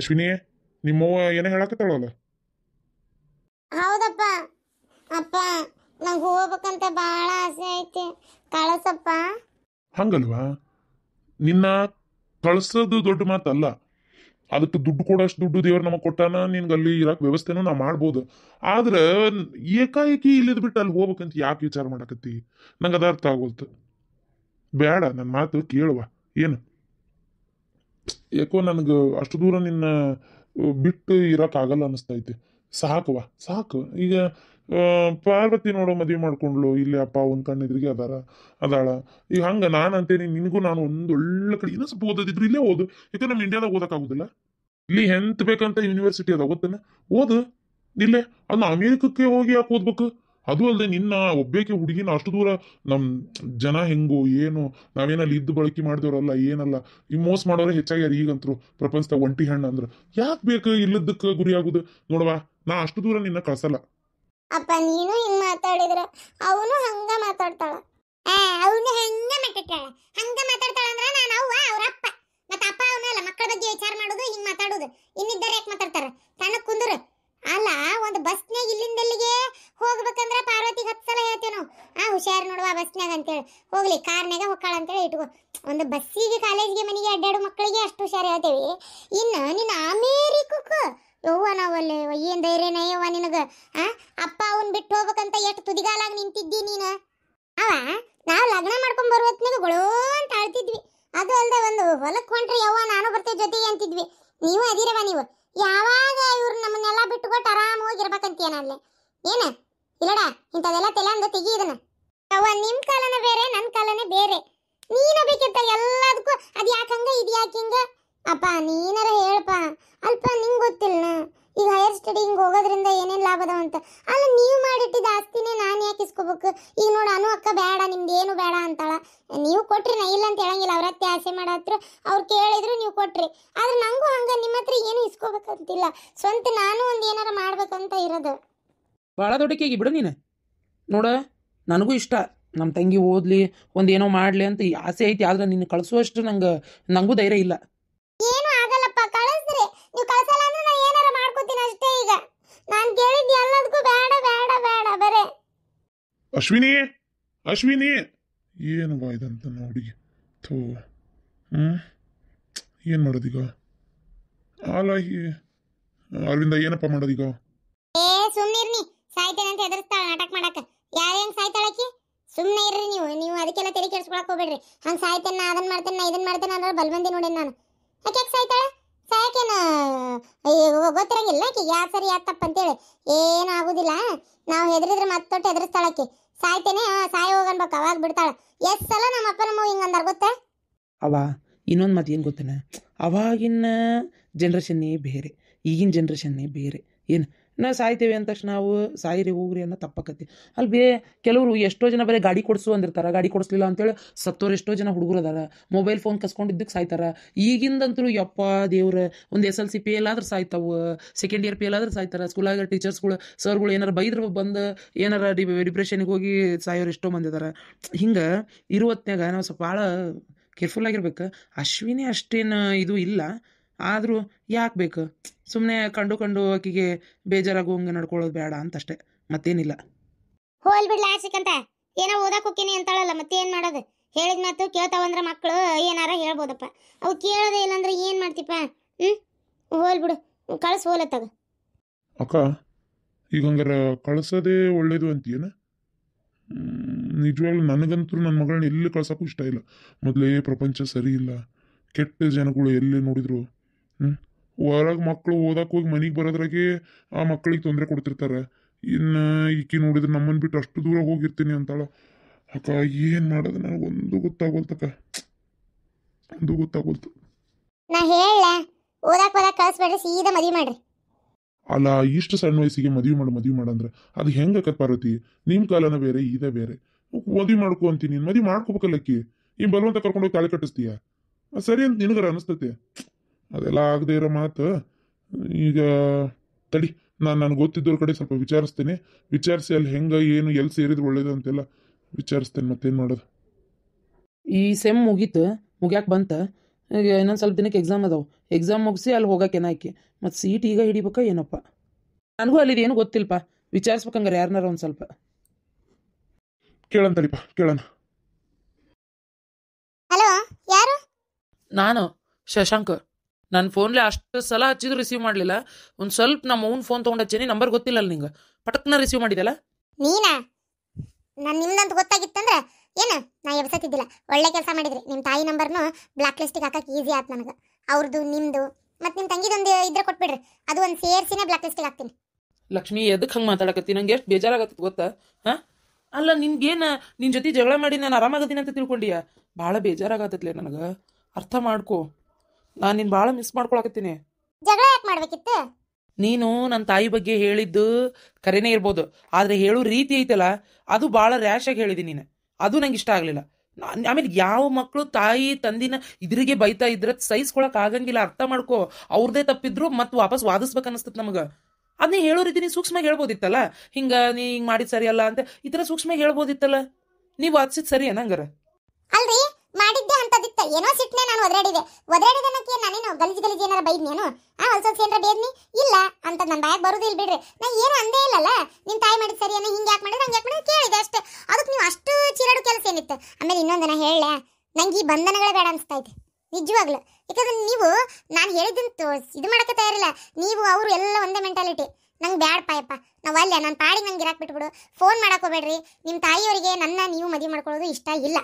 ಅಶ್ವಿನಿ, ನಿಮ್ಮವ್ವ ಏನ ಹೇಳಕತ್ತಾಳಲ್ಲ? ಹೌದಪ್ಪ. ಅಪ್ಪ, ನಂಗೆ ಹೋಗ್ಬೇಕಂತ ಭಾಳ ಆಸೆ ಐತಿ, ಕಳಸಪ್ಪ. ಹಂಗಲ್ವಾ? ನಿನ್ನ ಕಳ್ಸೋದು ದೊಡ್ಡ ಮಾತಲ್ಲ. ಅದಕ್ಕೆ ದುಡ್ಡು ಕೊಡೋಷ್ಟು ದುಡ್ಡು ದೇವ್ರ ನಮಗೆ ಕೊಟ್ಟಾನ. ನಿನ್ಗೆ ಅಲ್ಲಿ ಇರಕ್ ವ್ಯವಸ್ಥೆನೂ ನಾ ಮಾಡ್ಬೋದು. ಆದ್ರೆ ಏಕಾಏಕಿ ಇಲ್ಲಿದ್ ಬಿಟ್ಟು ಅಲ್ಲಿ ಹೋಗ್ಬೇಕಂತ ಯಾಕೆ ವಿಚಾರ ಮಾಡಕತ್ತಿ? ನಂಗೆ ಅದ ಅರ್ಥ ಆಗೋಲ್ತು. ಬೇಡ, ನನ್ನ ಮಾತು ಕೇಳುವ. ಏನು ಯಾಕೋ ನನಗೆ ಅಷ್ಟು ದೂರ ನಿನ್ನ ಬಿಟ್ಟು ಇರಕ್ಕಾಗಲ್ಲ ಅನಿಸ್ತೈತಿ. ಸಾಕುವ, ಸಾಕು. ಈಗ ಪಾರ್ವತಿ ನೋಡೋ ಮದುವೆ ಮಾಡ್ಕೊಂಡ್ಲು, ಇಲ್ಲಿ ಅಪ್ಪ ಒಂದು ಕಣ್ಣೆದ್ರಿಗೆ ಅದಾಳ. ಈಗ ಹಂಗ ನಾನು ಅಂತೇನಿ, ನಿನಗೂ ನಾನು ಒಂದು ಒಳ್ಳೆ ಕಡೆ ಇನ್ನೂ ಸ್ವಲ್ಪ ಓದೋದಿದ್ರು ಇಲ್ಲೇ ಓದು. ಯಾಕಂದ್ರೆ ನಮ್ಮ ಇಂಡಿಯಾದಾಗ ಓದಕ್ಕಾಗುದಿಲ್ಲ. ಇಲ್ಲಿ ಎಂತ ಬೇಕಂತ ಯೂನಿವರ್ಸಿಟಿ ಅದ ಗೊತ್ತೇನ? ಓದು ಇಲ್ಲೇ. ಅದನ್ನ ಅಮೇರಿಕಕ್ಕೆ ಹೋಗಿ ಯಾಕೆ ಓದ್ಬೇಕು? ಅದು ಅಲ್ಲದೆ ನಿನ್ನ ಒಬ್ಬೇಕೆ ಹುಡುಗಿನ ಅಷ್ಟು ದೂರ ನಮ್ ಜನ ಹೆಂಗೋ ಏನು, ನಾವೇನಲ್ಲಿ ಇದ್ದು ಬಳಕೆ ಮಾಡಿದವ್ರಲ್ಲ ಏನಲ್ಲ. ಈ ಮೋಸ ಮಾಡೋರೆ ಹೆಚ್ಚಾಗ್ಯಾರ ಈಗಂತರು ಪ್ರಪಂಚದಾಗ. ಒಂಟಿ ಹಣ್ಣು ಅಂದ್ರ ಯಾಕೆ ಬೇಕು ಇಲ್ಲದಕ್ಕೆ ಗುರಿ ಆಗುದು? ನೋಡವಾ, ನಾ ಅಷ್ಟು ದೂರ ನಿನ್ನ ಕಳ್ಸಲ್ಲ. ಅಪ್ಪ, ನೀನು ಹಿಂಗ್ ಮಾತಾಡಿದ್ರ ಅವನು ಹಂಗ ಮಾತಾಡ್ತಾಳ. ಅವನು ಹಂಗ ಮಾತಾಡ್ತಾಳ ಅಂದ್ರ ನಾನು ಅವ್ರ ಅಪ್ಪ. ಮತ್ತ ಅಪ್ಪ ಅವನಲ್ಲ, ಮಕ್ಕಳ ಬಗ್ಗೆ ವಿಚಾರ ಮಾಡೋದು ಹಿಂಗ್ ಮಾತಾಡೋದು. ಇನ್ನಿದ್ದರ ಯಾಕೆ ಮಾತಾಡ್ತಾರ? ತನಕ್ ಕುಂದ್ರು. ಅಲ್ಲ, ಒಂದು ಬಸ್ನ್ಯಾಗ ಇಲ್ಲಿಂದಲ್ಲಿಗೆ ಹೋಗ್ಬೇಕಂದ್ರ ಪಾರ್ವತಿಗೆ 10 ಸಲ ಹೇಳ್ತೇವೆ ನಾವು. ಹುಷಾರ್ ನೋಡುವ ಬಸ್ನ್ಯಾಗ ಅಂತೇಳಿ. ಹೋಗ್ಲಿ, ಕಾರ್ನ್ಯಾಗ ಹೊಕ್ಕಾಳ ಅಂತೇಳಿ ಇಟ್ಕೋ. ಒಂದು ಬಸ್ಸಿಗೆ, ಕಾಲೇಜ್ಗೆ, ಮನೆಗೆ ಅಡ್ಡಾಡೋ ಮಕ್ಕಳಿಗೆ ಅಷ್ಟು ಹುಷಾರ್ ಹೇಳ್ತೇವಿ. ಇನ್ನು ನಿನ್ನ ಅಮೇರಿಕಕ್ಕೆ ಯವ್ವ ನಾವಲ್ಲೇ ಏನ್ ಧೈರ್ಯನ ಯವ್ವ ನಿನಗ? ಅಪ್ಪ ಅವನ್ ಬಿಟ್ಟು ಹೋಗ್ಬೇಕಂತ ಎಷ್ಟು ತುದಿಗಾಲಾಗ ನಿಂತಿದ್ದಿ ನೀನು. ಅವ ನಾವು ಲಗ್ನ ಮಾಡ್ಕೊಂಡ್ ಬರುವತ್ನಾಗ ಗೊಳೋ ಅಂತ ಆಳ್ತಿದ್ವಿ. ಅದು ಅಲ್ದ ಒಂದು ಹೊಲಕ್ ಹೊಂಟ್ರಿ ಯವ್ವ ನಾನು ಬರ್ತೇವೆ ಜೊತೆಗೆ ಅಂತಿದ್ವಿ. ನೀವು ಅದಿರವ ನೀವು. ಯಾವಾಗ ಇವ್ರು ನಮ್ಮನ್ನೆಲ್ಲ ಬಿಟ್ಟುಕೊಟ್ಟು ಆರಾಮಾಗಿ ಇರ್ಬೇಕಂತೀಯನಲ್ಲೇ ಏನ? ಇಲ್ಲಡ, ಇಂಥದೆಲ್ಲ ತೆಲಂದು ತೆಗಿ ಇದನ್ನ. ಯವ್ವ, ನಿಮ್ ಕಾಲನೇ ಬೇರೆ, ನನ್ನ ಕಾಲನೇ ಬೇರೆ. ನೀನ ಬೇಕಿತ್ತ ಎಲ್ಲದಕ್ಕೂ ಅದು ಯಾಕಂಗ ಇದು ಯಾಕಿಂಗ? ಅಪ್ಪ, ನೀನಾರ ಹೇಳಪ್ಪ. ಅಲ್ಪ ನಿಂಗೆ ಗೊತ್ತಿಲ್ಲ ಈಗ ಹೈಯರ್ ಸ್ಟಡಿ ಹಿಂಗೆ ಹೋಗೋದ್ರಿಂದ ಏನೇನು ಲಾಭ ಅದಾವ ಅಂತ. ಅಲ್ಲ, ನೀವು ಮಾಡಿಟ್ಟಿದ್ದ ಆಸ್ತಿನೇ ನಾನು ಯಾಕೆ ಇಸ್ಕೋಬೇಕು? ಈಗ ನೋಡು, ಅನು ಅಕ್ಕ ಬೇಡ, ನಿಮ್ದು ಏನು ಬೇಡ ಅಂತಾಳ. ನೀವು ಕೊಟ್ರಿ, ನಾ ಇಲ್ಲ ಅಂತ ಹೇಳಂಗಿಲ್ಲ. ಅವ್ರತ್ತೆ ಆಸೆ ಮಾಡತ್ರು, ಅವ್ರು ಕೇಳಿದ್ರು ನೀವು ಕೊಟ್ರಿ. ಆದ್ರೆ ನಂಗೂ ಹಂಗ ನಿಮ್ಮ ಹತ್ರ ಏನು ಇಸ್ಕೋಬೇಕಂತಿಲ್ಲ. ಸ್ವಂತ ನಾನು ಒಂದು ಏನಾರ ಮಾಡ್ಬೇಕಂತ ಇರೋದು. ಭಾಳ ದೊಡ್ಡಕೇಗಿ ಬಿಡು ನೀನು. ನೋಡ, ನನಗೂ ಇಷ್ಟ ನಮ್ಮ ತಂಗಿ ಓದಲಿ, ಒಂದೇನೋ ಮಾಡಲಿ ಅಂತ ಆಸೆ ಐತಿ. ಆದ್ರೆ ನಿನ್ನ ಕಳಿಸುವಷ್ಟು ನಂಗೂ ಧೈರ್ಯ ಇಲ್ಲ. ಏನು ಆಗಲ್ಲಪ್ಪ, ಕಳಿಸ್ರಿ. ನೀವು ಕಳ್ಸಲ್ಲ ಅಂದ್ರೆ ನಾ ಏನಾರ ಮಾಡ್ಕೋತೀನಿ ಅಷ್ಟೇ. ಈಗ ನಾನು ಕೇಳಿದ್ದು ಎಲ್ಲದಕ್ಕೂ ಬೇಡ ಬೇಡ ಬೇಡ ಬರೇ. ಅಶ್ವಿನಿ, ಅಶ್ವಿನಿ, ಏನವ ಇದಂತ ಹುಡುಗಿ? ಥೋ, ಏನು ಮಾಡೋದೀಗ? ಅರವಿಂದ, ಏನಪ್ಪ ಮಾಡೋದೀಗ? ಸುಮ್ಮನಿರ್ನಿ. ಸಾಯ್ತೇನೆ ಅಂತ ಹೆದರ್ಸ್ತಾಳ ನಾಟಕ ಮಾಡಕ. ಹೆಂಗ್ ಸಾಯ್ತಾಳಕಿ? ಸುಮ್ಮನೆ ಇರ್ರಿ ನೀವು ಅದಕ್ಕೆಲ್ಲ ತಲೆ ಕೆಡ್ಸ್ಕೊಳಕ್ ಹೋಗ್ಬೇಡ್ರಿ. ಹಂಗೆ ಸಾಯ್ತೇನೆ, ನಾ ಅದನ್ನ ಮಾಡ್ತೇನೆ, ನಾ ಇದನ್ನ ಮಾಡ್ತೇನೆ ಅಂದ್ರೆ ಬಲ್ಬಂದಿ ನೋಡಿ ನಾನು. ಯಾಕೆ ಸಾಯ್ತಾಳ? ಸಾಯಕೇನು ಗೊತ್ತಿರಂಗಿಲ್ಲ ಆಕಿ ಯಾಕೆ ಸರಿ ಯಾಕೆ ತಪ್ಪ ಅಂತೇಳಿ. ಏನು ಆಗುದಿಲ್ಲ. ನಾವು ಹೆದರಿದ್ರೆ ಮತ್ತೊಟ್ಟು ಹೆದರ್ಸ್ತಾಳಕಿ. ಸಾಯ್ತೇನೆ, ಸಾಯ ಹೋಗನ್ಬೇಕು, ಅವಾಗ ಬಿಡ್ತಾಳ. ಎಷ್ಟು ಸಲ ನಮ್ಮ ಅಪ್ಪ ನಮ್ಮ ಹಿಂಗೆ ಅಂದಾರ ಗೊತ್ತಾ? ಅವ ಇನ್ನೊಂದು ಮಾತು ಏನು ಗೊತ್ತೇನ? ಅವಾಗಿನ ಜನ್ರೇಷನ್ನೇ ಬೇರೆ, ಈಗಿನ ಜನ್ರೇಷನ್ನೇ ಬೇರೆ. ಏನು ನಾವು ಸಾಯ್ತೇವೆ ಅಂದ ತಕ್ಷಣ ನಾವು ಸಾಯಿರಿ ಹೋಗ್ರಿ ಅನ್ನೋ ತಪ್ಪಕತ್ತಿ. ಅಲ್ಲಿ ಕೆಲವರು ಎಷ್ಟೋ ಜನ ಬರೀ ಗಾಡಿ ಕೊಡಿಸು ಅಂದಿರ್ತಾರೆ. ಗಾಡಿ ಕೊಡಿಸ್ಲಿಲ್ಲ ಅಂತೇಳಿ ಸತ್ತೋರು ಎಷ್ಟೋ ಜನ ಹುಡುಗರು ಅದಾರ. Mobile phone ಕಸ್ಕೊಂಡಿದ್ದಕ್ಕೆ ಸಾಯ್ತಾರ. ಈಗಿಂದಂತೂ ಯಪ್ಪ ದೇವ್ರ, ಒಂದು SLC ಫೇಲ್ ಆದ್ರೆ ಸಾಯ್ತಾವು, ಸೆಕೆಂಡ್ ಇಯರ್ ಫೇಲ್ ಆದ್ರೆ ಸಾಯ್ತಾರೆ. ಸ್ಕೂಲಾಗ ಟೀಚರ್ಸ್ಗಳು, ಸರ್ಗಳು ಏನಾರು ಬೈದ್ರೆ ಬಂದು ಏನಾರ ಡಿಪ್ರೆಷನ್ಗೆ ಹೋಗಿ ಸಾಯೋರು ಎಷ್ಟೋ ಮಂದಿ ಅದಾರ. ಹಿಂಗೆ ಇರುವತ್ನಾಗ ನಾವು ಸ್ವಲ್ಪ ಭಾಳ ಕೇರ್ಫುಲ್ ಆಗಿರ್ಬೇಕು. ಅಶ್ವಿನಿ ಅಷ್ಟೇನು ಇದು ಇಲ್ಲ, ಆದರೂ ಯಾಕೆ ಬೇಕು? ಸುಮ್ಮನೆ ಕಂಡು ಆಕಿಗೆ ಬೇಜಾರಾಗುವಂಗೆ ನಡ್ಕೊಳ್ಳೋದು ಬೇಡ ಅಂತಷ್ಟೇ, ಮತ್ತೇನಿಲ್ಲ. ಹೋಲ್ ಬಿಡ್ಲ ಆಶಿಕಂತ. ಏನೋ ಓದಕ್ಕೆ ಹೋಗ್ತೀನಿ ಅಂತಾಳಲ್ಲ, ಮತ್ತೇನು ಮಾಡೋದು? ಹೇಳಿದ ಮಾತು ಕೇಳ್ತಾವಂದ್ರೆ ಮಕ್ಕಳು ಏನಾರ ಹೇಳ್ಬೋದಪ್ಪ. ಅವು ಕೇಳೋದೇ ಇಲ್ಲಾಂದ್ರೆ ಏನು ಮಾಡ್ತಿಪ್ಪ? ಹೋಲ್ ಬಿಡು, ಕಳ್ಸಿ ಹೋಲತ್ತಾಗ. ಅಕ್ಕ, ಈಗ ಹಂಗಾರ ಕಳ್ಸೋದೇ ಒಳ್ಳೇದು ಅಂತೀಯನ? ನಿಜವಾಗ್ಲೂ ನನಗಂತೂ ನನ್ನ ಮಗಳನ್ನ ಎಲ್ಲಿ ಕಳ್ಸೋಕ್ಕೂ ಇಷ್ಟ ಇಲ್ಲ. ಮೊದಲೇ ಪ್ರಪಂಚ ಸರಿ ಇಲ್ಲ, ಕೆಟ್ಟ ಜನಗಳು ಎಲ್ಲಿ ನೋಡಿದ್ರು. ಹೊರಗೆ ಮಕ್ಕಳು ಓದಕ್ಕೆ ಹೋಗಿ ಮನೆಗೆ ಬರೋದ್ರಾಗೆ ಆ ಮಕ್ಕಳಿಗೆ ತೊಂದರೆ ಕೊಡ್ತಿರ್ತಾರೆ. ಇನ್ನು ಈಕಿ ನೋಡಿದ್ರೆ ನಮ್ಮನ್ನು ಬಿಟ್ಟು ಅಷ್ಟು ದೂರ ಹೋಗಿರ್ತೀನಿ ಅಂತಾಳ. ಅಕ್ಕ, ಏನು ಮಾಡೋದು ನನಗೊಂದು ಗೊತ್ತಾಗೋಲ್ತಕ್ಕ, ಒಂದು ಗೊತ್ತಾಗೋಲ್ತು. ನಾ ಹೇಳ, ಓದಕ್ಕೆ ಕಳಿಸ್ಬೇಡ್ರಿ, ಸೀದಾ ಮದುವೆ ಮಾಡ್ರಿ. ಅಲ್ಲ, ಇಷ್ಟು ಸಣ್ಣ ವಯಸ್ಸಿಗೆ ಮದುವೆ ಮಾಡಂದ್ರೆ ಅದು ಹೆಂಗಕ್ಕತ್ ಪಾರ್ವತಿ? ನಿಮ್ಮ ಕಾಲನ ಬೇರೆ, ಇದೇ ಬೇರೆ. ಮದುವೆ ಮಾಡ್ಕೊ ಅಂತೀನಿ, ನೀನು ಮದುವೆ ಮಾಡ್ಕೋಬೇಕಲ್ಲಕ್ಕಿ. ಈ ಬಲವಂತ ಕರ್ಕೊಂಡೋಗಿ ತಾಳಿ ಕಟ್ಟಿಸ್ತೀಯ? ಸರಿ ಅಂತ ನಿನಗರ ಅನಿಸ್ತತೆ? ಅದೆಲ್ಲ ಆಗದೆ ಇರೋ ಮಾತು. ಈಗ ತಡಿ, ನನಗೆ ಗೊತ್ತಿದ್ದವ್ರ ಕಡೆ ಸ್ವಲ್ಪ ವಿಚಾರಿಸ್ತೇನೆ. ವಿಚಾರಿಸಿ ಅಲ್ಲಿ ಹೆಂಗೆ ಏನು ಎಲ್ಲಿ ಸೇರಿದ್ರು ಒಳ್ಳೇದು ಅಂತೆಲ್ಲ ವಿಚಾರಿಸ್ತೇನೆ. ಮತ್ತೇನು ಮಾಡೋದು? ಈ ಸೆಮ್ ಮುಗೀತು, ಮುಗ್ಯಾಕೆ ಬಂತ. ಈಗ ಇನ್ನೊಂದು ಸ್ವಲ್ಪ ದಿನಕ್ಕೆ ಎಕ್ಸಾಮ್ ಅದಾವೆ. ಎಕ್ಸಾಮ್ ಮುಗಿಸಿ ಅಲ್ಲಿ ಹೋಗಕ್ಕೇನ ಆಕಿ ಮತ್ತು ಸೀಟ್ ಈಗ ಹಿಡಿಬೇಕಾ ಏನಪ್ಪ. ನನಗೂ ಅಲ್ಲಿದು ಏನು ಗೊತ್ತಿಲ್ಲಪ್ಪ, ವಿಚಾರಿಸ್ಬೇಕಂಗಾರೆ ಯಾರನ್ನಾರ ಒಂದು ಸ್ವಲ್ಪ. ಕೇಳಂತಲಿಪ್ಪ, ಕೇಳೋಣ. ಹಲೋ, ಯಾರು? ನಾನು ಶಶಾಂಕ್. ನನ್ನ ಫೋನ್ಲೆ ಅಷ್ಟು ಸಲ ಹಚ್ಚಿದ್ರು ರಿಸೀವ್ ಮಾಡಲಿಲ್ಲ. ಒಂದು ಸ್ವಲ್ಪ ನಮ್ಮ ಅವ್ನ ಫೋನ್ ತೊಗೊಂಡು ಹಚ್ಚೀನಿ, ನಂಬರ್ ಗೊತ್ತಿಲ್ಲಲ್ಲ ನಿಂಗೆ, ಪಟಕ್ನ ರಿಸೀವ್ ಮಾಡಿದೆಲ್ಲ. ನೀನಾ? ನಾನು ನಿಮ್ದಂತ ಗೊತ್ತಾಗಿತ್ತಂದ್ರೆ ಏನು ನಾ ಎಬ್ಸತ್ತಿದ್ದಿಲ್ಲ. ಒಳ್ಳೆ ಕೆಲಸ ಮಾಡಿದ್ರಿ. ನಿಮ್ಮ ತಾಯಿ ನಂಬರ್ನು ಬ್ಲಾಕ್ ಲಿಸ್ಟಿಗೆ ಹಾಕಕ್ಕೆ ಈಸಿ ಆಯ್ತು ನನಗೆ. ಅವ್ರದ್ದು, ನಿಮ್ಮದು ಮತ್ತು ನಿಮ್ಮ ತಂಗಿದೊಂದು ಇದ್ರೆ ಕೊಟ್ಬಿಡ್ರಿ, ಅದು ಒಂದು ಸೇರಿಸಿನೇ ಬ್ಲಾಕ್ ಲಿಸ್ಟಿಗೆ ಹಾಕ್ತೀನಿ. ಲಕ್ಷ್ಮಿ, ಎದಕ್ಕೆ ಹಂಗೆ ಮಾತಾಡಕತ್ತಿ? ನಂಗೆ ಎಷ್ಟು ಬೇಜಾರಾಗತ್ತೆ ಗೊತ್ತಾ? ಹಾಂ, ಅಲ್ಲ ನಿನ್ಗೇನು, ನಿನ್ನ ಜೊತೆ ಜಗಳ ಮಾಡಿ ನಾನು ಆರಾಮಾಗತ್ತೀನಿ ಅಂತ ತಿಳ್ಕೊಂಡಿಯಾ? ಭಾಳ ಬೇಜಾರಾಗತ್ತತ್ಲೆ ನನಗೆ, ಅರ್ಥ ಮಾಡ್ಕೊ. ನಾನು ನಿನ್ನ ಭಾಳ ಮಿಸ್ ಮಾಡ್ಕೊಳಕತ್ತೀನಿ. ಜಗಳ ಯಾಕೆ ಮಾಡ್ಬೇಕಿತ್ತು? ನೀನು ನನ್ನ ತಾಯಿ ಬಗ್ಗೆ ಹೇಳಿದ್ದು ಕರೆನೇ ಇರ್ಬೋದು, ಆದರೆ ಹೇಳೋ ರೀತಿ ಐತಲ್ಲ ಅದು ಭಾಳ ರ್ಯಾಶಾಗಿ ಹೇಳಿದ್ದೀನಿ ನೀನು. ಅದು ನಂಗೆ ಇಷ್ಟ ಆಗಲಿಲ್ಲ. ಆಮೇಲೆ ಯಾವ ಮಕ್ಕಳು ತಾಯಿ ತಂದಿನ ಇದ್ರಿಗೆ ಬೈತಾ ಇದ್ರೆ ಸಹಿಸ್ಕೊಳಕ್ ಆಗಂಗಿಲ್ಲ. ಅರ್ಥ ಮಾಡ್ಕೊ. ಅವ್ರದೇ ತಪ್ಪಿದ್ರು ಮತ್ತೆ ವಾಪಸ್ ವಾದಿಸ್ಬೇಕು ಅನಿಸ್ತದೆ ನಮಗೆ. ಅದನ್ನೇ ಹೇಳೋ ರೀತಿ ನೀ ಸೂಕ್ಷ್ಮಾಗಿ ಹೇಳ್ಬೋದಿತ್ತಲ್ಲ. ಹಿಂಗೆ ನೀ ಹಿಂಗೆ ಮಾಡಿದ್ ಸರಿಯಲ್ಲ ಅಂತ ಈ ಥರ ಸೂಕ್ಷ್ಮಾಗಿ ಹೇಳ್ಬೋದಿತ್ತಲ್ಲ. ನೀವು ವಾದಿಸಿದ್ ಸರಿ ಏನಂಗಾರ? ಅಲ್ರಿ, ಮಾಡಿದ್ದೆ ಅಂತದಿತ್ತ. ಏನೋ ಸಿಟ್ನೆ ನಾನು ಒದರಾಡಿದನಕ್ಕೆ ನಾನೇನು ಗಲೀಜ್ ಏನಾರ ಬೈದ್ನೇನು? ಹೊಲ್ಸೊಲ್ಸ್ ಏನಾರ ಬೇದ್ನಿ? ಇಲ್ಲ ಅಂತ ನನ್ನ ಬಾಯಾಗ ಬರುದಿಲ್ಲ ಬಿಡ್ರಿ. ನಾ ಏನು ಅಂದೇ ಇಲ್ಲಲ್ಲ. ನಿಮ್ಮ ತಾಯಿ ಮಾಡಿದ್ ಸರಿ ಏನೋ, ಹಿಂಗೆ ಯಾಕೆ ಮಾಡಿದ್ರೆ ಹಂಗೆ ಯಾಕೆ ಮಾಡಿದ್ರೆ ಕೇಳಿದೆ ಅಷ್ಟೇ. ಅದಕ್ಕೆ ನೀವು ಅಷ್ಟು ಚಿರಾಡು ಕೆಲಸ ಏನಿತ್ತು? ಆಮೇಲೆ ಇನ್ನೊಂದು ನಾ ಹೇಳ, ನಂಗೆ ಈ ಬಂಧನಗಳೇ ಬೇಡ ಅನಿಸ್ತೈತೆ ನಿಜವಾಗ್ಲು. ಯಾಕಂದ್ರೆ ನೀವು ನಾನು ಹೇಳಿದಂತ ಇದು ಮಾಡಕ್ಕೆ ತಯಾರಿಲ್ಲ. ನೀವು ಅವರು ಎಲ್ಲ ಒಂದೇ ಮೆಂಟಾಲಿಟಿ. ನಂಗೆ ಬ್ಯಾಡ ಪಾಯಪ್ಪ, ನಾವು ಅಲ್ಲ, ನನ್ನ ಪಾಡಿಗೆ ನಂಗೆ ಇರಾಕ್ ಬಿಟ್ಬಿಡು. ಫೋನ್ ಮಾಡಕೋಬೇಡ್ರಿ. ನಿಮ್ಮ ತಾಯಿಯವರಿಗೆ ನೀವು ಮದುವೆ ಮಾಡ್ಕೊಳ್ಳೋದು ಇಷ್ಟ ಇಲ್ಲ.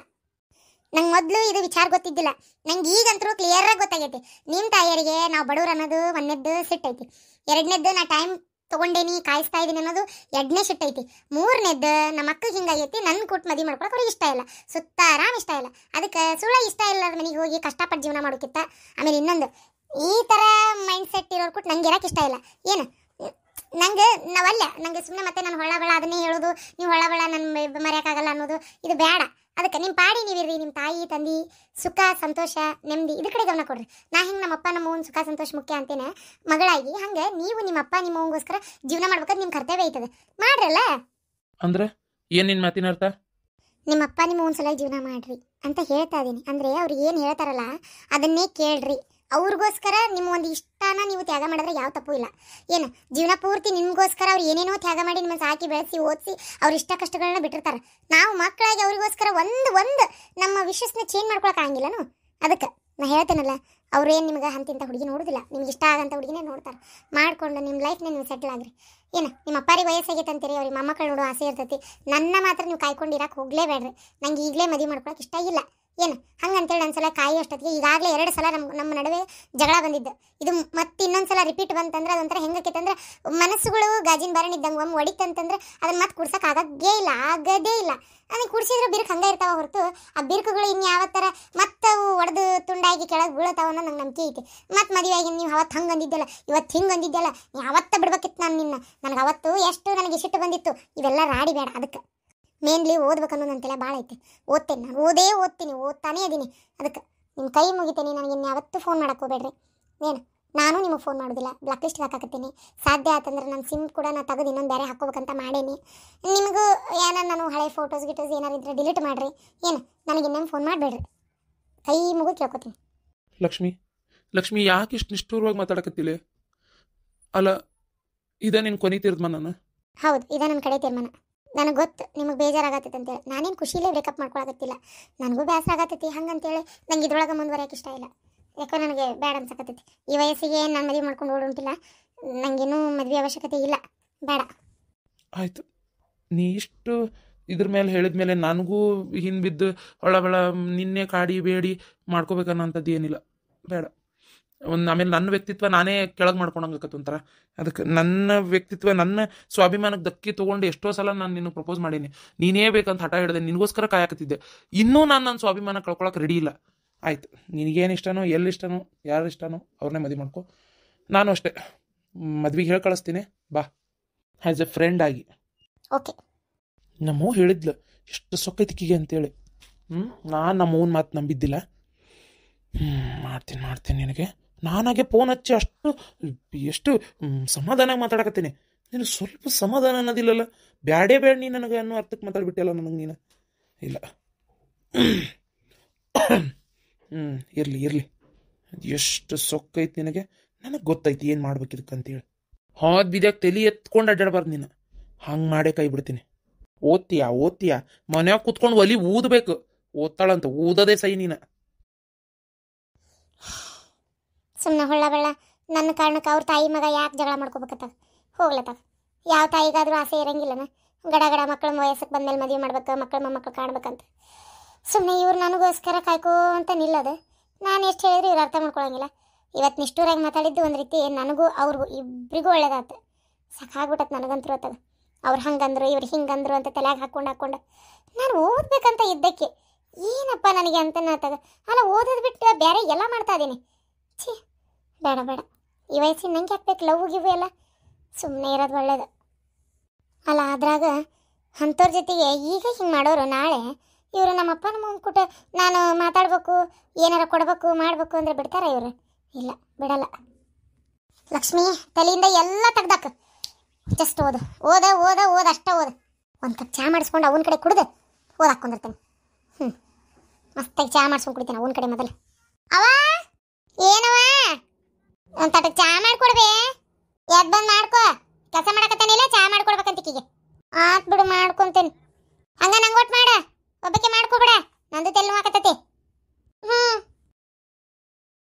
ನಂಗೆ ಮೊದಲು ಇದು ವಿಚಾರ ಗೊತ್ತಿದ್ದಿಲ್ಲ. ನಂಗೆ ಈಗಂತರೂ ಕ್ಲಿಯರಾಗಿ ಗೊತ್ತಾಗೈತಿ. ನಿಮ್ಮ ತಾಯಿಯರಿಗೆ ನಾವು ಬಡವ್ರು ಅನ್ನೋದು ಒಂದನೇದ್ದು ಸಿಟ್ಟೈತಿ. ಎರಡನೇದ್ದು ನಾ ಟೈಮ್ ತೊಗೊಂಡೇನಿ, ಕಾಯಿಸ್ತಾ ಇದ್ದೀನಿ ಅನ್ನೋದು ಎರಡನೇ ಸಿಟ್ಟೈತಿ. ಮೂರನೇದ್ದು ನಮ್ಮ ಮಕ್ಕಳಿಗೆ ಹಿಂಗಾಗೈತಿ, ನನ್ನ ಕೊಟ್ಟು ಮದುವೆ ಮಾಡ್ಕೊಳಕ್ಕೆ ಅವ್ರಿಗೆ ಇಷ್ಟ ಇಲ್ಲ. ಸುತ್ತ ಆರಾಮ್ ಇಷ್ಟ ಇಲ್ಲ. ಅದಕ್ಕೆ ಸುಳ್ಳ ಇಷ್ಟ ಇಲ್ಲದ ಮನೆಗೆ ಹೋಗಿ ಕಷ್ಟಪಟ್ಟು ಜೀವನ ಮಾಡೋಕ್ಕಿಂತ. ಆಮೇಲೆ ಇನ್ನೊಂದು, ಈ ಥರ ಮೈಂಡ್ ಸೆಟ್ ಇರೋರು ಕೊಟ್ಟು ನಂಗೆ ಇರಕ್ಕೆ ಇಷ್ಟ ಇಲ್ಲ. ಏನು ನಂಗೆ ನಾವಲ್ಲ, ನಂಗೆ ಸುಮ್ಮನೆ ಮತ್ತೆ ನಾನು ಹೊಳ ಅದನ್ನೇ ಹೇಳೋದು, ನೀವು ಹೊಳ ನನ್ನ ಮರೆಯೋಕ್ಕಾಗಲ್ಲ ಅನ್ನೋದು ಇದು ಬೇಡ. ಅದಕ್ಕೆ ನಿಮ್ಮ ಪಾಡಿ ನೀವಿರ್ರಿ. ನಿಮ್ಮ ತಾಯಿ ತಂದಿ ಸುಖ ಸಂತೋಷ ನೆಮ್ಮದಿ ಇದ್ರ ಕಡೆ ಗಮನ ಕೊಡ್ರಿ. ನಾ ಹಿಂಗೆ ನಮ್ಮಪ್ಪ ನಮ್ಮ ಅವ್ನ ಸುಖ ಸಂತೋಷ ಮುಖ್ಯ ಅಂತೇನೆ ಮಗಳಾಗಿ, ಹಂಗೆ ನೀವು ನಿಮ್ಮಪ್ಪ ನಿಮ್ಮ ಅವ್ಗೋಸ್ಕರ ಜೀವನ ಮಾಡ್ಬೇಕಾದ್ರೆ ನಿಮ್ಮ ಕರ್ತವ್ಯ ಐತದೆ, ಮಾಡ್ರಲ್ಲ. ಅಂದ್ರೆ ಏನು ನಿನ್ನ ಮಾತಿನ ಅರ್ಥ? ನಿಮ್ಮಪ್ಪ ನಿಮ್ಮ ಅವ್ನ ಸಲ ಜೀವನ ಮಾಡ್ರಿ ಅಂತ ಹೇಳ್ತಾ ಇದ್ದೀನಿ. ಅಂದರೆ ಅವ್ರು ಏನು ಹೇಳ್ತಾರಲ್ಲ ಅದನ್ನೇ ಕೇಳ್ರಿ. ಅವ್ರಿಗೋಸ್ಕರ ನಿಮ್ಮ ಒಂದು ಇಷ್ಟನ ನೀವು ತ್ಯಾಗ ಮಾಡಿದ್ರೆ ಯಾವ ತಪ್ಪು ಇಲ್ಲ. ಏನು ಜೀವನ ಪೂರ್ತಿ ನಿಮಗೋಸ್ಕರ ಅವ್ರು ಏನೇನೋ ತ್ಯಾಗ ಮಾಡಿ ನಿಮ್ಮನ್ನು ಸಾಕಿ ಬೆಳೆಸಿ ಓದಿಸಿ ಅವ್ರ ಇಷ್ಟ ಕಷ್ಟಗಳನ್ನ ಬಿಟ್ಟಿರ್ತಾರೆ. ನಾವು ಮಕ್ಕಳಾಗಿ ಅವ್ರಿಗೋಸ್ಕರ ಒಂದು ನಮ್ಮ ವಿಶ್ವಸ್ನ ಚೇಂಜ್ ಮಾಡ್ಕೊಳಕ್ಕೆ ಆಗಂಗಿಲ್ಲನು. ಅದಕ್ಕೆ ನಾ ಹೇಳ್ತೇನಲ್ಲ, ಅವ್ರೇನು ನಿಮ್ಗೆ ಅಂತಿಂತ ಹುಡುಗಿ ನೋಡೋದಿಲ್ಲ, ನಿಮ್ಗೆ ಇಷ್ಟ ಆಗಂತ ಹುಡುಗಿನೇ ನೋಡ್ತಾರೆ. ಮಾಡ್ಕೊಂಡು ನಿಮ್ಮ ಲೈಫ್ನ ನೀವು ಸೆಟ್ಲ್ ಆಗ್ರಿ. ಏನು ನಿಮ್ಮ ಅಪ್ಪಾರಿಗೆ ವಯಸ್ಸಾಗೈತೆ ಅಂತೀರಿ, ಅವ್ರಿಗೆ ಮೊಮ್ಮಕ್ಕಳು ನೋಡೋ ಆಸೆ ಇರ್ತೈತಿ. ನನ್ನ ಮಾತ್ರ ನೀವು ಕಾಯ್ಕೊಂಡಿರಕ್ಕೆ ಹೋಗಲೇಬೇಡ್ರಿ. ನಂಗೆ ಈಗಲೇ ಮದುವೆ ಮಾಡ್ಕೊಳಕ್ಕೆ ಇಷ್ಟ ಇಲ್ಲ. ಏನು ಹಂಗಂತೇಳಿ ಒಂದ್ಸಲ ಕಾಯಿ ಅಷ್ಟೊತ್ತಿಗೆ ಈಗಾಗಲೇ 2 ಸಲ ನಮ್ಮ ನಡುವೆ ಜಗಳ ಬಂದಿದ್ದು. ಇದು ಮತ್ತೆ ಇನ್ನೊಂದ್ಸಲ ರಿಪೀಟ್ ಬಂತಂದ್ರೆ ಅದೊಂಥರ ಹೆಂಗಕ್ಕೈತೆ ಅಂದ್ರೆ ಮನಸ್ಸುಗಳು ಗಾಜಿನ ಬಾರಣ ಇದ್ದಂಗೆ ಒಮ್ಮೆ ಹೊಡಿತಂತಂದ್ರೆ ಅದನ್ನ ಮತ್ತೆ ಕುಡ್ಸಕ್ಕೆ ಆಗದೇ ಇಲ್ಲ. ಅದನ್ನ ಕುಡಿಸಿದ್ರೆ ಬಿರುಕು ಹಂಗೆ ಇರ್ತಾವ ಹೊರತು ಆ ಬಿರುಕುಗಳು ಇನ್ಯಾವತ್ತರ ಮತ್ತೆ ಅವು ಒಡೆದು ತುಂಡಾಗಿ ಕೆಳಗೆ ಬೀಳತಾವ ಅನ್ನೋ ನಂಗೆ ನಂಬಿಕೆ ಐತಿ. ಮತ್ತೆ ಮದುವೆಯಾಗಿ ನೀವು ಅವತ್ತು ಹಂಗೆ ಅಂದಿದ್ದಲ್ಲ, ಇವತ್ತು ಹಿಂಗೆ ಅಂದಿದ್ದಲ್ಲ, ನೀವು ಅವತ್ತ ಬಿಡ್ಬೇಕಿತ್ತು ನಾನು ನಿನ್ನ. ನನಗೆ ಅವತ್ತು ಎಷ್ಟು ನನಗೆ ಸಿಟ್ಟು ಬಂದಿತ್ತು. ಇವೆಲ್ಲ ರಾಡಿ ಬೇಡ. ಅದಕ್ಕೆ ಮೇನ್ಲಿ ಓದ್ಬೇಕನ್ನೋದು ಅಂತೆಲ್ಲ ಭಾಳ ಐತಿ. ಓದ್ತೇನೆ ನಾನು, ಓದ್ತೀನಿ, ಓದ್ತಾನೇ ಇದ್ದೀನಿ. ಅದಕ್ಕೆ ನಿಮ್ಮ ಕೈ ಮುಗಿತೇನೆ. ನನಗೆ ಇನ್ಯಾವತ್ತೂ ಫೋನ್ ಮಾಡಕ್ಕೆ ಹೋಗ್ಬೇಡ್ರಿ. ಏನು ನಾನು ನಿಮಗೆ ಫೋನ್ ಮಾಡೋದಿಲ್ಲ, ಬ್ಲಾಕ್ ಲಿಸ್ಟ್ಗೆ ಹಾಕಾಕತ್ತೀನಿ. ಸಾಧ್ಯ ಆತಂದ್ರೆ ನನ್ನ ಸಿಮ್ ಕೂಡ ನಾನು ತೆಗೆದು ಇನ್ನೊಂದು ಬೇರೆ ಹಾಕೋಬೇಕಂತ ಮಾಡೇನಿ. ನಿಮಗೂ ನಾನು ಹಳೆ ಫೋಟೋಸ್ ಏನಾರು ಇದ್ರೆ ಡಿಲೀಟ್ ಮಾಡಿರಿ. ಏನು ನನಗೆ ಇನ್ನೊಂದು ಫೋನ್ ಮಾಡಬೇಡ್ರಿ. ಕೈ ಮುಗಿದು ಕೇಳ್ಕೊತೀನಿ. ಲಕ್ಷ್ಮಿ ಯಾಕೆ ಇಷ್ಟು ನಿಷ್ಠೂರವಾಗಿ ಮಾತಾಡಕತ್ತಿಲ್ಲ? ಅಲ್ಲ, ಇದ ನಿನ್ನ ಕೊನೆ ತೀರ್ಮಾನ? ನಾನು ಹೌದು, ಇದ ನನ್ನ ಕಡೆ ತೀರ್ಮಾನ. ನನಗೆ ಗೊತ್ತು ನಿಮಗೆ ಬೇಜಾರಾಗತ್ತೈತೆ ಅಂತೇಳಿ. ನಾನೇನು ಖುಷಿಲೇ ಬ್ರೇಕಪ್ ಮಾಡ್ಕೊಳಕತ್ತಿಲ್ಲ. ನನಗೂ ಬೇಸರ ಆಗತ್ತೈತಿ. ಹಂಗಂತೇಳಿ ನಂಗೆ ಇದ್ರೊಳಗೆ ಮುಂದುವರೆಯೋಕೆ ಇಷ್ಟ ಇಲ್ಲ. ಯಾಕೋ ನನಗೆ ಬೇಡ ಅನ್ಸಕತ್ತೈತಿ. ಈ ವಯಸ್ಸಿಗೆ ನಾನು ಮದುವೆ ಮಾಡ್ಕೊಂಡು ಓಡುಂಟಿಲ್ಲ. ನನಗೇನು ಮದುವೆ ಅವಶ್ಯಕತೆ ಇಲ್ಲ, ಬೇಡ. ಆಯಿತು, ನೀ ಇಷ್ಟು ಇದ್ರ ಮೇಲೆ ಹೇಳಿದ ಮೇಲೆ ನನಗೂ ಹಿಂದೆ ಬಿದ್ದು ಹೊಳ ನಿನ್ನೆ ಕಾಡಿ ಬೇಡಿ ಮಾಡ್ಕೋಬೇಕನ್ನೋಂಥದ್ದು ಏನಿಲ್ಲ, ಬೇಡ. ಆಮೇಲೆ ನನ್ನ ವ್ಯಕ್ತಿತ್ವ ನಾನೇ ಕೆಳಗೆ ಮಾಡ್ಕೊಂಡಂಗಕತ್ತು ಒಂಥರ. ಅದಕ್ಕೆ ನನ್ನ ವ್ಯಕ್ತಿತ್ವ ನನ್ನ ಸ್ವಾಭಿಮಾನಕ್ಕೆ ಧಕ್ಕಿ ತೊಗೊಂಡು ಎಷ್ಟೋ ಸಲ ನಾನು ನಿನಗೆ ಪ್ರಪೋಸ್ ಮಾಡೀನಿ. ನೀನೇ ಬೇಕಂತ ಹಠ ಹಿಡಿದೆ, ನಿನಗೋಸ್ಕರ ಕಾಯಕತ್ತಿದ್ದೆ. ಇನ್ನೂ ನಾನು ನನ್ನ ಸ್ವಾಭಿಮಾನ ಕಳ್ಕೊಳಕ್ಕೆ ರೆಡಿ ಇಲ್ಲ. ಆಯ್ತು, ನಿನಗೇನು ಇಷ್ಟನೋ, ಎಲ್ಲಿ ಇಷ್ಟನೋ, ಯಾರು ಇಷ್ಟನೋ ಅವ್ರನ್ನೇ ಮದುವೆ ಮಾಡ್ಕೊ. ನಾನು ಅಷ್ಟೇ ಮದ್ವೆಗೆ ಹೇಳಿ ಕಳಿಸ್ತೀನಿ, ಬಾ ಆ್ಯಸ್ ಎ ಫ್ರೆಂಡ್ ಆಗಿ. ಓಕೆ. ನಮ್ಮವ್ವ ಹೇಳಿದ್ಲು ಎಷ್ಟು ಸೊಕ್ಕೈತಿಕಿಗೆ ಅಂತೇಳಿ. ನಾನು ನಮ್ಮವ್ವನ ಮಾತು ನಂಬಿದ್ದಿಲ್ಲ. ಮಾಡ್ತೀನಿ ನಿನಗೆ. ನಾನಾಗೆ ಫೋನ್ ಹಚ್ಚಿ ಎಷ್ಟು ಸಮಾಧಾನ ಮಾತಾಡಕತ್ತೀನಿ. ನೀನು ಸ್ವಲ್ಪ ಸಮಾಧಾನ ಅನ್ನೋದಿಲ್ಲಲ್ಲ. ಬ್ಯಾಡೇ ಬೇಡ ನೀ ನನಗೆ ಅನ್ನೋ ಅರ್ಥಕ್ಕೆ ಮಾತಾಡ್ಬಿಟ್ಟಿಲ್ಲ ನನಗೆ ನೀನು. ಇಲ್ಲ ಇರಲಿ ಎಷ್ಟು ಸೊಕ್ಕೈತಿ ನಿನಗೆ. ನನಗೆ ಗೊತ್ತೈತಿ ಏನು ಮಾಡ್ಬೇಕು ಇದಕ್ಕಂತೇಳಿ. ಹಾದ್ ಬಿದ್ಯಾಗ ತಲೆ ಎತ್ಕೊಂಡು ಅಡ್ಡಾಡಬಾರ್ದು ನೀನು. ಹಂಗೆ ಮಾಡೇ ಕೈ ಬಿಡ್ತೀನಿ. ಓದ್ತೀಯ ಮನ್ಯಾಗ ಕುತ್ಕೊಂಡು ಒಲಿ ಊದಬೇಕು. ಓದ್ತಾಳಂತ ಊದದೇ ಸೈ ನೀನು. ಸುಮ್ಮನೆ ಹೊಳ್ಳ ಬೆಳ್ಳ ನನ್ನ ಕಾರಣಕ್ಕೆ ಅವ್ರ ತಾಯಿ ಮಗ ಯಾಕೆ ಜಗಳ ಮಾಡ್ಕೋಬೇಕತ್ತ ಹೋಗ್ಲತ್ತಾಗ. ಯಾವ ತಾಯಿಗಾದ್ರೂ ಆಸೆ ಇರಂಗಿಲ್ಲನ ಗಡ ಗಡ ಮಕ್ಕಳ ವಯಸ್ಸಿಗೆ ಬಂದ್ಮೇಲೆ ಮದುವೆ ಮಾಡ್ಬೇಕು, ಮಕ್ಕಳು ಮೊಮ್ಮಕ್ಕಳು ಕಾಣ್ಬೇಕಂತ. ಸುಮ್ಮನೆ ಇವ್ರು ನನಗೋಸ್ಕರ ಕಾಯ್ಕೋ ಅಂತ ನಿಲ್ಲದು. ನಾನು ಎಷ್ಟು ಹೇಳಿದ್ರು ಇವ್ರು ಅರ್ಥ ಮಾಡ್ಕೊಳಂಗಿಲ್ಲ. ಇವತ್ತು ನಿಷ್ಠೂರಾಗಿ ಮಾತಾಡಿದ್ದು ಒಂದು ರೀತಿ ನನಗೂ ಅವ್ರಿಗೂ ಇಬ್ಬರಿಗೂ ಒಳ್ಳೇದಾಯ್ತು. ಸಾಕಾಗ್ಬಿಟ್ಟತ್ ನನಗಂತೂ ಅತ್ತಾಗ. ಅವ್ರು ಹಂಗಂದ್ರು ಇವ್ರು ಹಿಂಗಂದ್ರು ಅಂತ ತಲೆಯಾಗ ಹಾಕ್ಕೊಂಡು ನಾನು ಓದ್ಬೇಕಂತ ಇದ್ದಕ್ಕೆ ಏನಪ್ಪ ನನಗೆ ಅಂತ ಆತಾಗ. ಅಲ್ಲ ಓದೋದು ಬಿಟ್ಟು ಬೇರೆ ಎಲ್ಲ ಮಾಡ್ತಾ ಇದ್ದೀನಿ. ಛೀ ಬೇಡ ಈ ವಯಸ್ಸಿನ ನಂಗೆ ಹಾಕ್ಬೇಕು ಲವ್ ಗಿವ್ ಎಲ್ಲ. ಸುಮ್ಮನೆ ಇರೋದು ಒಳ್ಳೇದು ಅಲ್ಲ. ಅದ್ರಾಗ ಅಂಥವ್ರ ಜೊತೆಗೆ ಈಗ ಹಿಂಗೆ ಮಾಡೋರು ನಾಳೆ ಇವರು ನಮ್ಮಪ್ಪ ನಮ್ಮ ಕುಟ ನಾನು ಮಾತಾಡ್ಬೇಕು ಏನಾರ ಕೊಡ್ಬೇಕು ಮಾಡಬೇಕು ಅಂದರೆ ಬಿಡ್ತಾರ ಇವರು? ಇಲ್ಲ ಬಿಡಲ್ಲ. ಲಕ್ಷ್ಮಿ ತಲೆಯಿಂದ ಎಲ್ಲ ತೆಗ್ದಾಕ. ಜಸ್ಟ್ ಓದ ಅಷ್ಟ ಓದ. ಒಂದು ಕಪ್ ಚಹಾ ಮಾಡಿಸ್ಕೊಂಡು ಅವನ ಕಡೆ ಕುಡ್ದು ಓದಾಕೊಂಡಿರ್ತೇನೆ. ಮಸ್ತಾಗಿ ಚಹಾ ಮಾಡಿಸ್ಕೊಂಡು ಕುಡಿತೇನೆ ಅವನ ಕಡೆ ಮೊದಲು. ಅವ ಏನವ ಒಂದು ತಟಕ್ಕೆ ಚಹಾ ಮಾಡಿಕೊಡ್ಬೇ. ಎದ್ದು ಬಂದು ಮಾಡ್ಕೋ. ಕೆಲಸ ಮಾಡಕತ್ತಾನಿಲ್ಲ ಚಹಾ ಮಾಡ್ಕೊಡ್ಬೇಕಂತ ಈಕಿಗೆ. ಆತ್ ಬಿಡು ಮಾಡ್ಕೊಂತೇನೆ.